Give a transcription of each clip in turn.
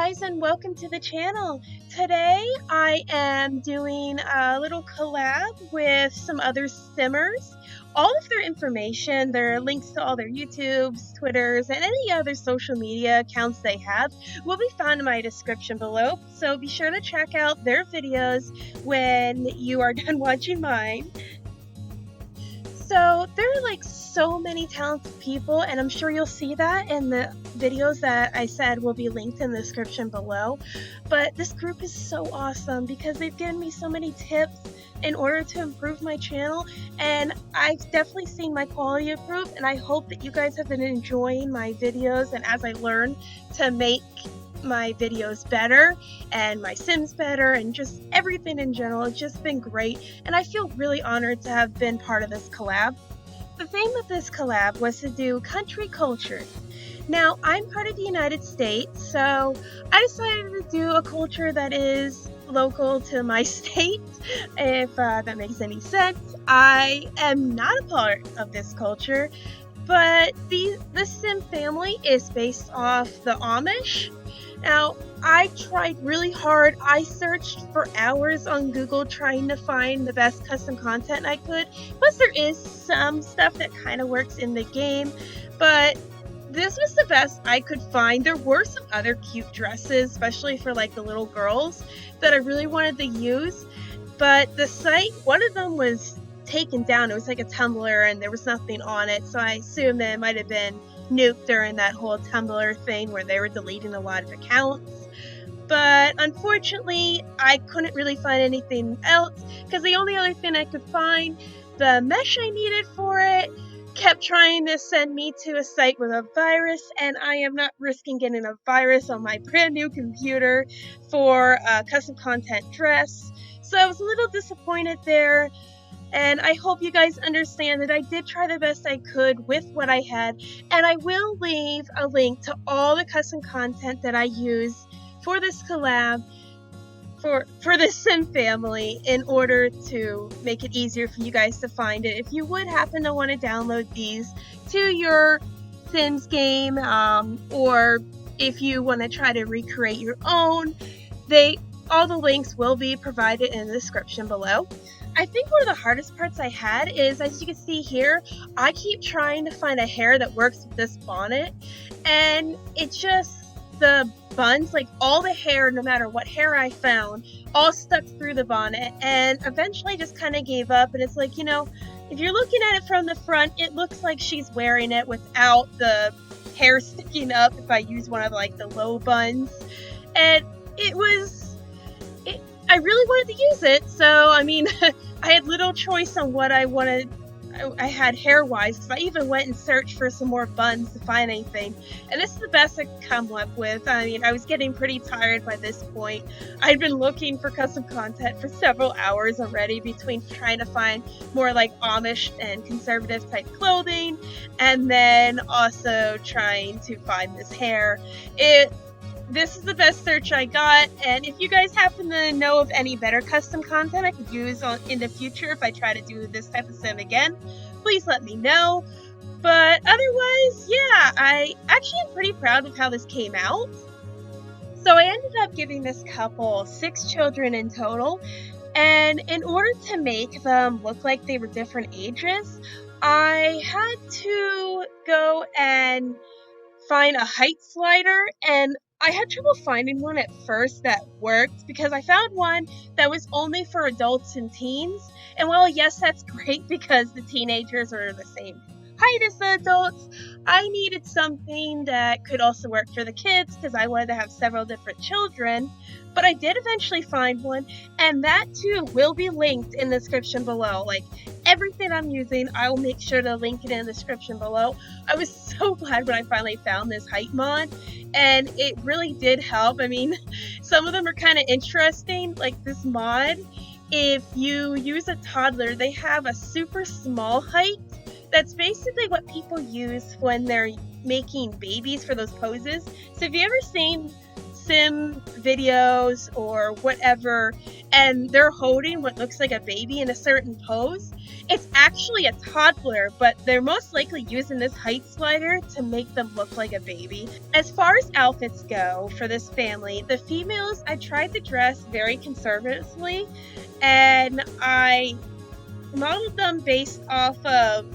guys, and welcome to the channel. Today I am doing a little collab with some other simmers. All of their information, their links to all their YouTubes, Twitters, and any other social media accounts they have will be found in my description below. So be sure to check out their videos when you are done watching mine. So there are like so many talented people, and I'm sure you'll see that in the videos that I said will be linked in the description below. But this group is so awesome because they've given me so many tips in order to improve my channel, and I've definitely seen my quality improve, and I hope that you guys have been enjoying my videos, and as I learn to make my videos better and my sims better and just everything in general, it's just been great, and I feel really honored to have been part of this collab. The theme of this collab was to do country cultures. Now, I'm part of the United States, so I decided to do a culture that is local to my state, if that makes any sense. I am not a part of this culture, but the sim family is based off the Amish. Now, I tried really hard. I searched for hours on Google trying to find the best custom content I could. Plus, there is some stuff that kind of works in the game, but this was the best I could find. There were some other cute dresses, especially for like the little girls, that I really wanted to use, but the site, one of them was taken down. It was like a Tumblr and there was nothing on it, so I assumed that it might have been nuked during that whole Tumblr thing where they were deleting a lot of accounts. But unfortunately, I couldn't really find anything else because the only other thing I could find, the mesh I needed for it, kept trying to send me to a site with a virus, and I am not risking getting a virus on my brand new computer for a custom content dress. So I was a little disappointed there. And I hope you guys understand that I did try the best I could with what I had, and I will leave a link to all the custom content that I use for this collab for the sim family in order to make it easier for you guys to find it. If you would happen to want to download these to your Sims game, or if you want to try to recreate your own, all the links will be provided in the description below. I think one of the hardest parts I had is, as you can see here, I keep trying to find a hair that works with this bonnet, and it's just the buns, like all the hair, no matter what hair I found, all stuck through the bonnet, and eventually I just kind of gave up. And it's like, you know, if you're looking at it from the front, it looks like she's wearing it without the hair sticking up if I use one of like the low buns, and I really wanted to use it, so I mean, I had little choice on what I wanted. I had hair-wise, because I even went and searched for some more buns to find anything, and this is the best I could come up with. I mean, I was getting pretty tired by this point. I'd been looking for custom content for several hours already, between trying to find more like Amish and conservative type clothing, and then also trying to find this hair. This is the best search I got, and if you guys happen to know of any better custom content I could use in the future if I try to do this type of sim again, please let me know. But otherwise, yeah, I actually am pretty proud of how this came out. So I ended up giving this couple 6 children in total, and in order to make them look like they were different ages, I had to go and find a height slider, and I had trouble finding one at first that worked because I found one that was only for adults and teens. And while yes, that's great because the teenagers are the same height as the adults, I needed something that could also work for the kids because I wanted to have several different children. But I did eventually find one, and that too will be linked in the description below. Like everything I'm using, I will make sure to link it in the description below. I was so glad when I finally found this height mod, and it really did help. I mean, some of them are kind of interesting, like this mod. If you use a toddler, they have a super small height. That's basically what people use when they're making babies for those poses. So if you ever seen sim videos or whatever, and they're holding what looks like a baby in a certain pose, it's actually a toddler, but they're most likely using this height slider to make them look like a baby. As far as outfits go for this family, the females, I tried to dress very conservatively, and I modeled them based off of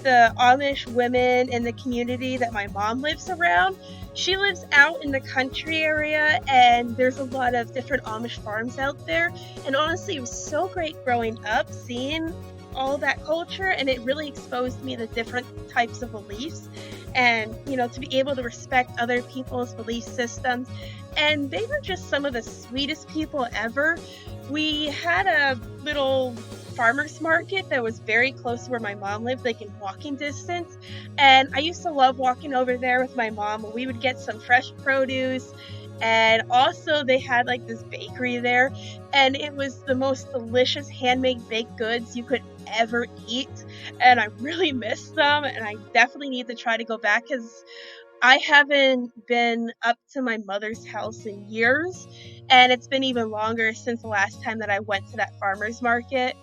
the Amish women in the community that my mom lives around. She lives out in the country area, and there's a lot of different Amish farms out there. And honestly, it was so great growing up seeing all that culture, and it really exposed me to different types of beliefs, and to be able to respect other people's belief systems. And they were just some of the sweetest people ever. We had a little farmer's market that was very close to where my mom lived, like in walking distance, and I used to love walking over there with my mom. We would get some fresh produce, and also they had like this bakery there, and it was the most delicious handmade baked goods you could ever eat, and I really miss them, and I definitely need to try to go back because I haven't been up to my mother's house in years, and it's been even longer since the last time that I went to that farmer's market.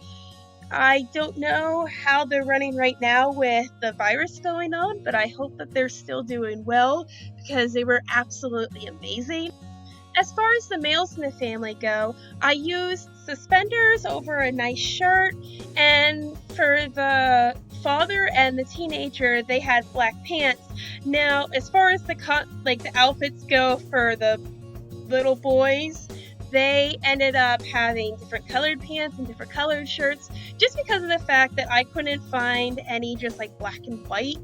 I don't know how they're running right now with the virus going on, but I hope that they're still doing well because they were absolutely amazing. As far as the males in the family go, I used suspenders over a nice shirt, and for the father and the teenager, they had black pants. Now, as far as the outfits go for the little boys, they ended up having different colored pants and different colored shirts just because of the fact that I couldn't find any just like black and white,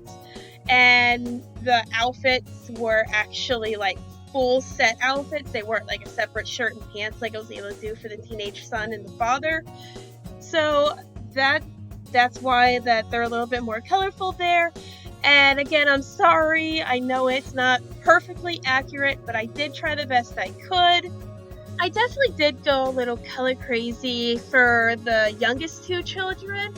and the outfits were actually like full set outfits. They weren't like a separate shirt and pants like I was able to do for the teenage son and the father. So that's why that they're a little bit more colorful there. And again, I'm sorry, I know it's not perfectly accurate, but I did try the best I could. I definitely did go a little color crazy for the youngest two children.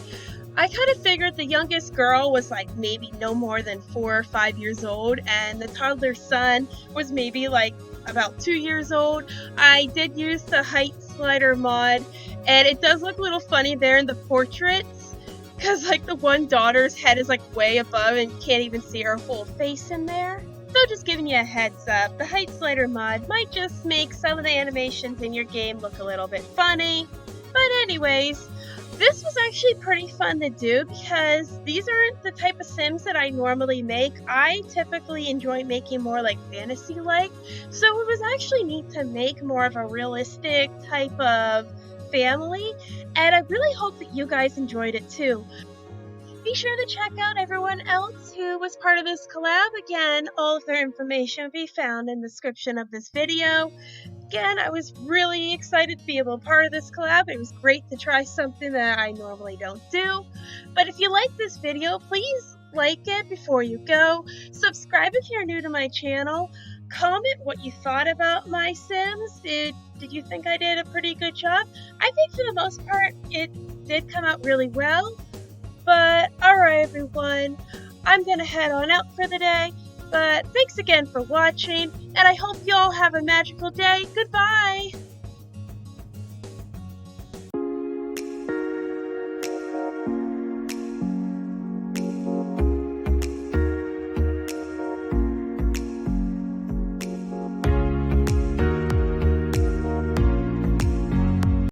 I kind of figured the youngest girl was like maybe no more than 4 or 5 years old, and the toddler son was maybe like about 2 years old. I did use the height slider mod, and it does look a little funny there in the portraits, because like the one daughter's head is like way above and you can't even see her whole face in there. So just giving you a heads up, the height slider mod might just make some of the animations in your game look a little bit funny. But anyways, this was actually pretty fun to do because these aren't the type of Sims that I normally make. I typically enjoy making more like fantasy-like, so it was actually neat to make more of a realistic type of family, and I really hope that you guys enjoyed it too. Be sure to check out everyone else who was part of this collab. Again, all of their information will be found in the description of this video. Again, I was really excited to be able to be part of this collab. It was great to try something that I normally don't do. But if you like this video, please like it before you go. Subscribe if you're new to my channel. Comment what you thought about my Sims. Did you think I did a pretty good job? I think for the most part, it did come out really well. But alright everyone, I'm gonna head on out for the day, but thanks again for watching, and I hope you all have a magical day. Goodbye!